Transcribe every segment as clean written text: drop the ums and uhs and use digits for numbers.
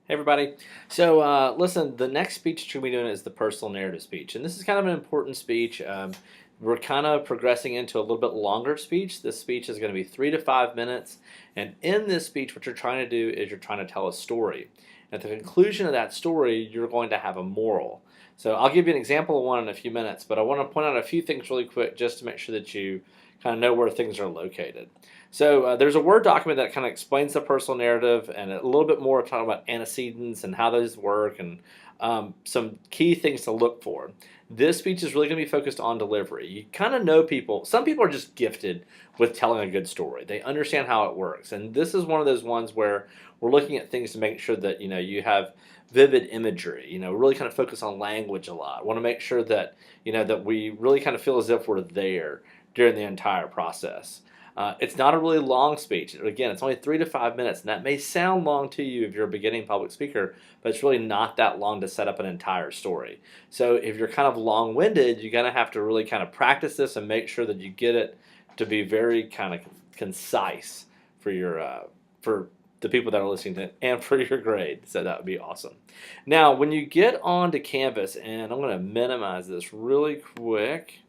Hey everybody. So listen, the next speech that you're going to be doing is the personal narrative speech. And this is kind of an important speech. We're kind of progressing into a little bit longer speech. This speech is going to be 3 to 5 minutes. And in this speech, what you're trying to do is you're trying to tell a story. At the conclusion of that story, you're going to have a moral. So I'll give you an example of one in a few minutes, but I want to point out a few things really quick just to make sure that you kind of know where things are located. So there's a Word document that kind of explains the personal narrative and a little bit more talking about antecedents and how those work and some key things to look for. This speech is really going to be focused on delivery. You kind of know people. Some people are just gifted with telling a good story. They understand how it works. And this is one of those ones where we're looking at things to make sure that you have vivid imagery. Really kind of focus on language a lot. Want to make sure that that we really kind of feel as if we're there during the entire process. It's not a really long speech. Again, it's only 3 to 5 minutes, and that may sound long to you if you're a beginning public speaker, but it's really not that long to set up an entire story. So if you're kind of long-winded, you're going to have to really kind of practice this and make sure that you get it to be very kind of concise for for the people that are listening to it and for your grade. So that would be awesome. Now, when you get onto Canvas, and I'm going to minimize this really quick,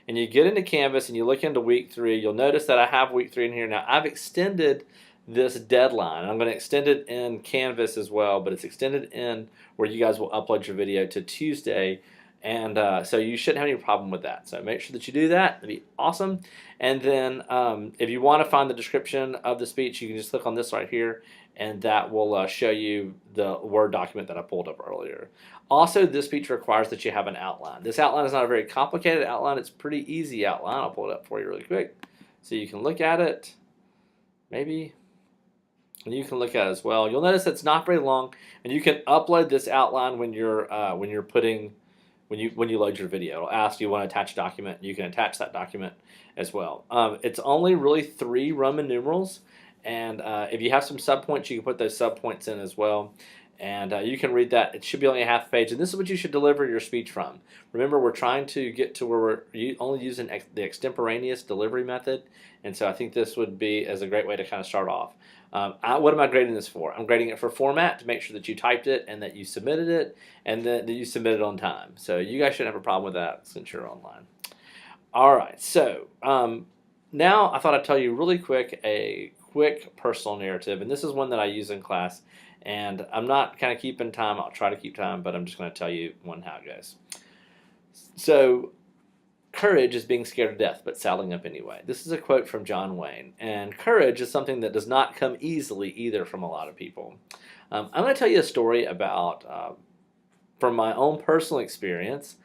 and you get into Canvas and you look into week 3, you'll notice that I have week 3 in here. Now I've extended this deadline. I'm going to extend it in Canvas as well, but it's extended in where you guys will upload your video to Tuesday. And so you shouldn't have any problem with that. So make sure that you do that. It'd be awesome. And then if you want to find the description of the speech, you can just click on this right here, and that will show you the Word document that I pulled up earlier. Also, this speech requires that you have an outline. This outline is not a very complicated outline. It's a pretty easy outline. I'll pull it up for you really quick so you can look at it. Maybe. And you can look at it as well. You'll notice it's not very long, and you can upload this outline when you're when you load your video. It'll ask you want to attach a document. You can attach that document as well. It's only really 3 Roman numerals, and if you have some subpoints, you can put those subpoints in as well. And you can read that. It should be only a half page, and this is what you should deliver your speech from. Remember, we're trying to get to where we're only using the extemporaneous delivery method, and so I think this would be as a great way to kind of start off. What am I grading this for? I'm grading it for format to make sure that you typed it and that you submitted it and that you submitted on time. So you guys shouldn't have a problem with that since you're online. All right, so now I thought I'd tell you really quick a quick personal narrative, and this is one that I use in class. And I'm not kind of keeping time. I'll try to keep time, but I'm just going to tell you how it goes. So, courage is being scared to death, but saddling up anyway. This is a quote from John Wayne. And courage is something that does not come easily either from a lot of people. I'm going to tell you a story about, from my own personal experience,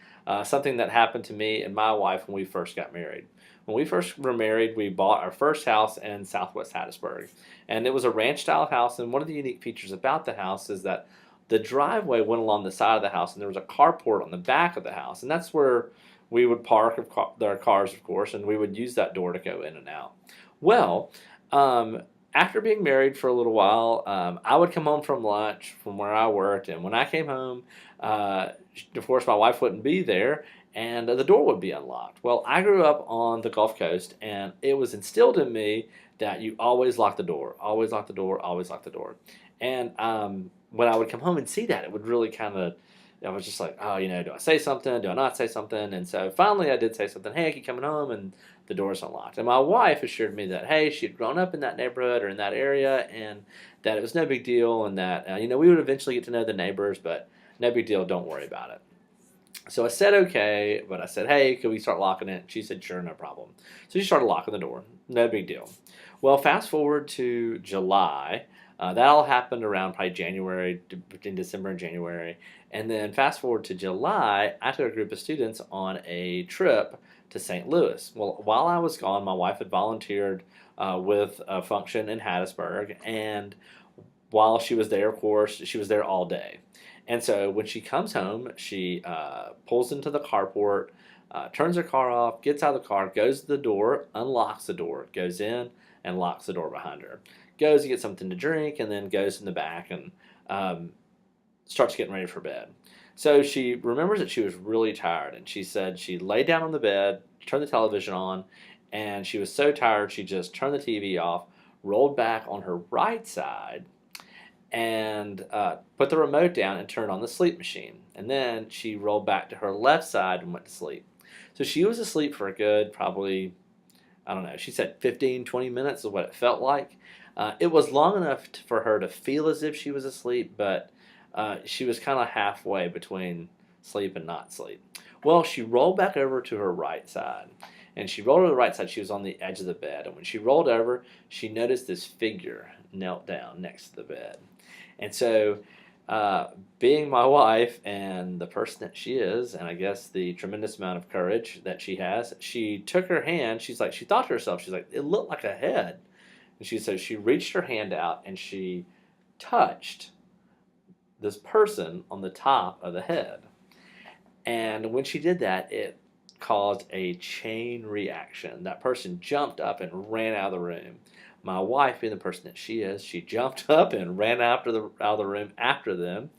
something that happened to me and my wife when we first got married. When we first were married, we bought our first house in Southwest Hattiesburg, and it was a ranch-style house. And one of the unique features about the house is that the driveway went along the side of the house, and there was a carport on the back of the house, and that's where we would park our cars, of course, and we would use that door to go in and out. Well, after being married for a little while, I would come home from lunch from where I worked, and when I came home, of course, my wife wouldn't be there, and the door would be unlocked. Well, I grew up on the Gulf Coast, and it was instilled in me that you always lock the door, always lock the door, always lock the door. And when I would come home and see that, it would really kind of, I was just like, oh, do I say something? Do I not say something? And so finally I did say something. Hey, I keep coming home, and the door's unlocked. And my wife assured me that, hey, she had grown up in that neighborhood or in that area, and that it was no big deal, and that, we would eventually get to know the neighbors, but no big deal, don't worry about it. So I said okay, but I said, hey, could we start locking it? She said, sure, no problem. So she started locking the door. No big deal. Well, fast forward to July. That all happened around probably January, between December and January. And then fast forward to July, I took a group of students on a trip to St. Louis. Well, while I was gone, my wife had volunteered with a function in Hattiesburg. And while she was there, of course, she was there all day. And so when she comes home, she pulls into the carport, turns her car off, gets out of the car, goes to the door, unlocks the door, goes in, and locks the door behind her. Goes to get something to drink, and then goes in the back and starts getting ready for bed. So she remembers that she was really tired, and she said she laid down on the bed, turned the television on, and she was so tired she just turned the TV off, rolled back on her right side, and put the remote down and turned on the sleep machine. And then she rolled back to her left side and went to sleep. So she was asleep for a good, probably, I don't know, she said 15, 20 minutes is what it felt like. It was long enough for her to feel as if she was asleep, but she was kind of halfway between sleep and not sleep. Well, she rolled back over to her right side. And she rolled to the right side. She was on the edge of the bed. And when she rolled over, she noticed this figure knelt down next to the bed. And so, being my wife and the person that she is, and I guess the tremendous amount of courage that she has, she took her hand. She's like, she thought to herself, she's like, it looked like a head. And she said she reached her hand out and she touched this person on the top of the head. And when she did that, it caused a chain reaction. That person jumped up and ran out of the room. My wife, being the person that she is, she jumped up and ran out of the room after them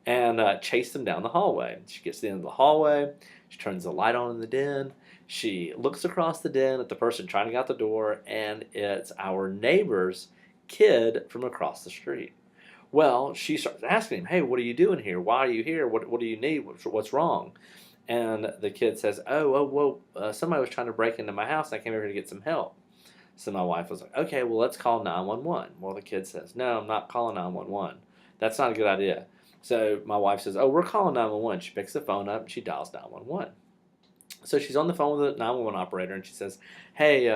and chased them down the hallway. She gets to the end of the hallway. She turns the light on in the den. She looks across the den at the person trying to get out the door, and it's our neighbor's kid from across the street. Well, she starts asking him, hey, what are you doing here? Why are you here? What do you need? What's wrong? And the kid says, somebody was trying to break into my house. And I came over here to get some help. So my wife was like, okay, well, let's call 911. Well, the kid says, no, I'm not calling 911. That's not a good idea. So my wife says, oh, we're calling 911. She picks the phone up and she dials 911. So she's on the phone with the 911 operator and she says, hey,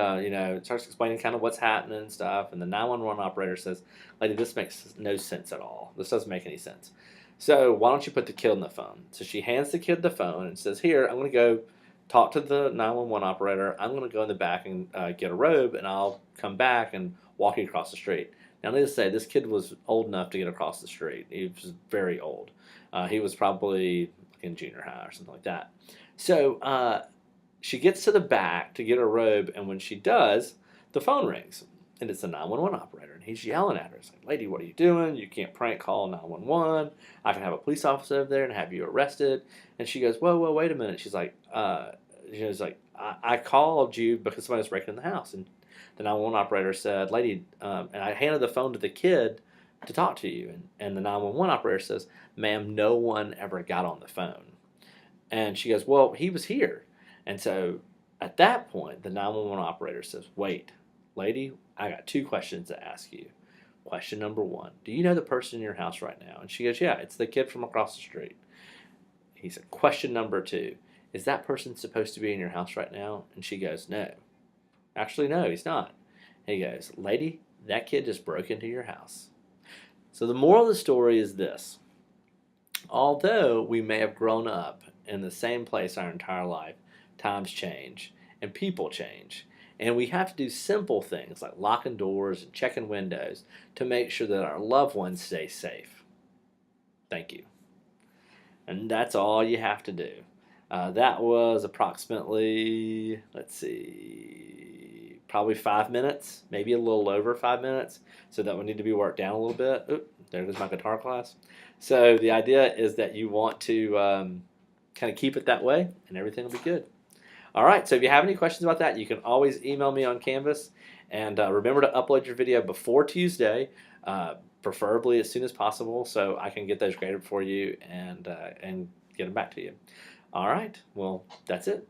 starts explaining kind of what's happening and stuff. And the 911 operator says, lady, this makes no sense at all. This doesn't make any sense. So why don't you put the kid on the phone? So she hands the kid the phone and says, here, I'm going to go talk to the 911 operator. I'm going to go in the back and get a robe, and I'll come back and walk you across the street. Now, needless to say, this kid was old enough to get across the street. He was very old. He was probably in junior high or something like that. So she gets to the back to get her robe, and when she does, the phone rings. And it's the 911 operator, and he's yelling at her. He's like, lady, what are you doing? You can't prank call 911. I can have a police officer over there and have you arrested. And she goes, whoa, wait a minute. She's like, I called you because somebody was breaking in the house. And the 911 operator said, lady, and I handed the phone to the kid to talk to you. And the 911 operator says, ma'am, no one ever got on the phone. And she goes, well, he was here. And so at that point, the 911 operator says, wait, lady, I got 2 questions to ask you. Question number 1, do you know the person in your house right now? And she goes, yeah, it's the kid from across the street. He said, question number 2, is that person supposed to be in your house right now? And she goes, no. Actually, no, he's not. He goes, lady, that kid just broke into your house. So the moral of the story is this. Although we may have grown up in the same place our entire life, times change and people change. And we have to do simple things like locking doors and checking windows to make sure that our loved ones stay safe. Thank you. And that's all you have to do. That was approximately, probably 5 minutes, maybe a little over 5 minutes. So that would need to be worked down a little bit. Oop, there goes my guitar class. So the idea is that you want to kind of keep it that way and everything will be good. All right, so if you have any questions about that, you can always email me on Canvas. And remember to upload your video before Tuesday, preferably as soon as possible, so I can get those graded for you and get them back to you. All right, well, that's it.